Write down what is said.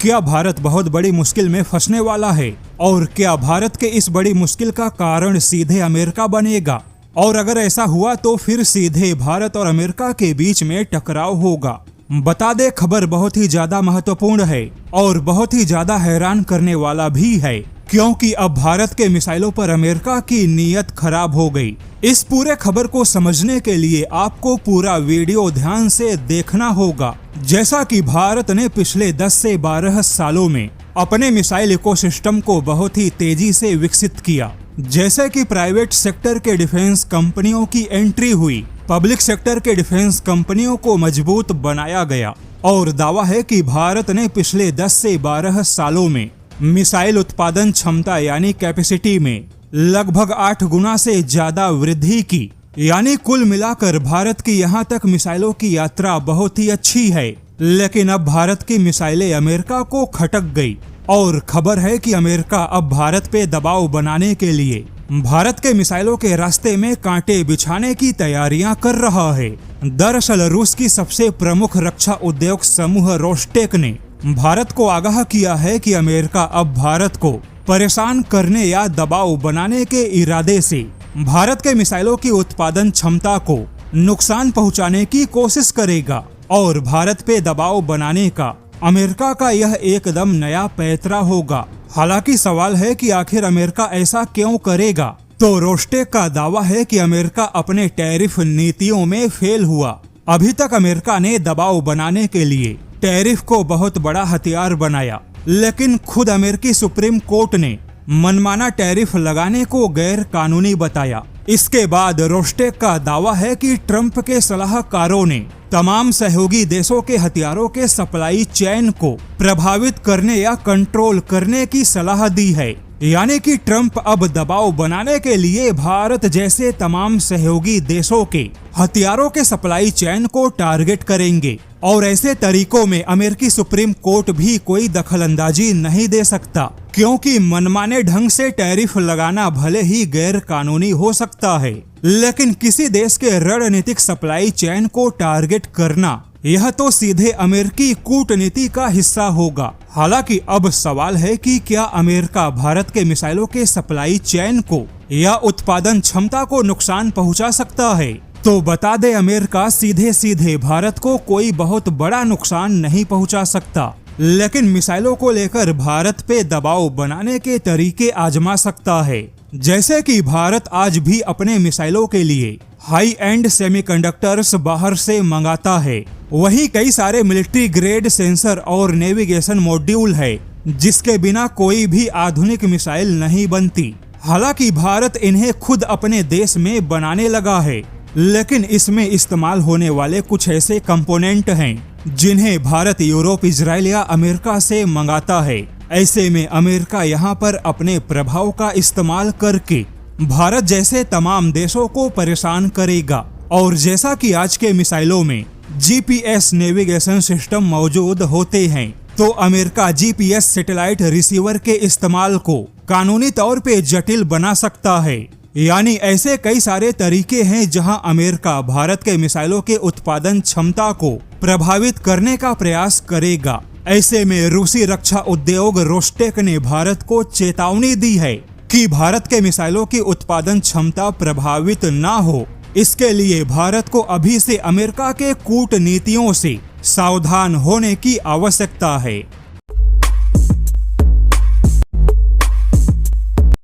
क्या भारत बहुत बड़ी मुश्किल में फंसने वाला है? और क्या भारत के इस बड़ी मुश्किल का कारण सीधे अमेरिका बनेगा? और अगर ऐसा हुआ तो फिर सीधे भारत और अमेरिका के बीच में टकराव होगा। बता दे, खबर बहुत ही ज्यादा महत्वपूर्ण है और बहुत ही ज्यादा हैरान करने वाला भी है, क्योंकि अब भारत के मिसाइलों पर अमेरिका की नीयत खराब हो गई। इस पूरे खबर को समझने के लिए आपको पूरा वीडियो ध्यान से देखना होगा। जैसा कि भारत ने पिछले 10 से 12 सालों में अपने मिसाइल इकोसिस्टम को बहुत ही तेजी से विकसित किया। जैसे कि प्राइवेट सेक्टर के डिफेंस कंपनियों की एंट्री हुई, पब्लिक सेक्टर के डिफेंस कंपनियों को मजबूत बनाया गया और दावा है कि भारत ने पिछले 10 से 12 सालों में मिसाइल उत्पादन क्षमता यानी कैपेसिटी में लगभग 8 गुना से ज्यादा वृद्धि की। यानी कुल मिलाकर भारत की यहां तक मिसाइलों की यात्रा बहुत ही अच्छी है। लेकिन अब भारत की मिसाइलें अमेरिका को खटक गई और खबर है कि अमेरिका अब भारत पे दबाव बनाने के लिए भारत के मिसाइलों के रास्ते में कांटे बिछाने की तैयारियां कर रहा है। दरअसल रूस की सबसे प्रमुख रक्षा उद्योग समूह रोस्टेक ने भारत को आगाह किया है कि अमेरिका अब भारत को परेशान करने या दबाव बनाने के इरादे से भारत के मिसाइलों की उत्पादन क्षमता को नुकसान पहुंचाने की कोशिश करेगा और भारत पे दबाव बनाने का अमेरिका का यह एकदम नया पैंतरा होगा। हालांकि सवाल है कि आखिर अमेरिका ऐसा क्यों करेगा? तो रोस्टेक का दावा है कि अमेरिका अपने टैरिफ नीतियों में फेल हुआ। अभी तक अमेरिका ने दबाव बनाने के लिए टैरिफ को बहुत बड़ा हथियार बनाया, लेकिन खुद अमेरिकी सुप्रीम कोर्ट ने मनमाना टैरिफ लगाने को गैर कानूनी बताया। इसके बाद रोस्टेक का दावा है कि ट्रंप के सलाहकारों ने तमाम सहयोगी देशों के हथियारों के सप्लाई चेन को प्रभावित करने या कंट्रोल करने की सलाह दी है। यानी कि ट्रंप अब दबाव बनाने के लिए भारत जैसे तमाम सहयोगी देशों के हथियारों के सप्लाई चेन को टारगेट करेंगे और ऐसे तरीकों में अमेरिकी सुप्रीम कोर्ट भी कोई दखलंदाजी नहीं दे सकता, क्योंकि मनमाने ढंग से टैरिफ लगाना भले ही गैर कानूनी हो सकता है, लेकिन किसी देश के रणनीतिक सप्लाई चेन को टारगेट करना यह तो सीधे अमेरिकी कूटनीति का हिस्सा होगा। हालांकि अब सवाल है कि क्या अमेरिका भारत के मिसाइलों के सप्लाई चेन को या उत्पादन क्षमता को नुकसान पहुंचा सकता है? तो बता दे, अमेरिका सीधे सीधे भारत को कोई बहुत बड़ा नुकसान नहीं पहुंचा सकता, लेकिन मिसाइलों को लेकर भारत पे दबाव बनाने के तरीके आजमा सकता है। जैसे कि भारत आज भी अपने मिसाइलों के लिए हाई एंड सेमीकंडक्टर्स बाहर से मंगाता है, वही कई सारे मिलिट्री ग्रेड सेंसर और नेविगेशन मॉड्यूल है जिसके बिना कोई भी आधुनिक मिसाइल नहीं बनती। हालांकि भारत इन्हें खुद अपने देश में बनाने लगा है, लेकिन इसमें इस्तेमाल होने वाले कुछ ऐसे कंपोनेंट हैं जिन्हें भारत यूरोप, इजराइल या अमेरिका से मंगाता है। ऐसे में अमेरिका यहाँ पर अपने प्रभाव का इस्तेमाल करके भारत जैसे तमाम देशों को परेशान करेगा। और जैसा कि आज के मिसाइलों में जीपीएस नेविगेशन सिस्टम मौजूद होते हैं, तो अमेरिका जीपीएस सैटेलाइट रिसीवर के इस्तेमाल को कानूनी तौर पे जटिल बना सकता है। यानी ऐसे कई सारे तरीके हैं जहां अमेरिका भारत के मिसाइलों के उत्पादन क्षमता को प्रभावित करने का प्रयास करेगा। ऐसे में रूसी रक्षा उद्योग रोस्टेक ने भारत को चेतावनी दी है कि भारत के मिसाइलों की उत्पादन क्षमता प्रभावित ना हो। इसके लिए भारत को अभी से अमेरिका के कूटनीतियों से सावधान होने की आवश्यकता है।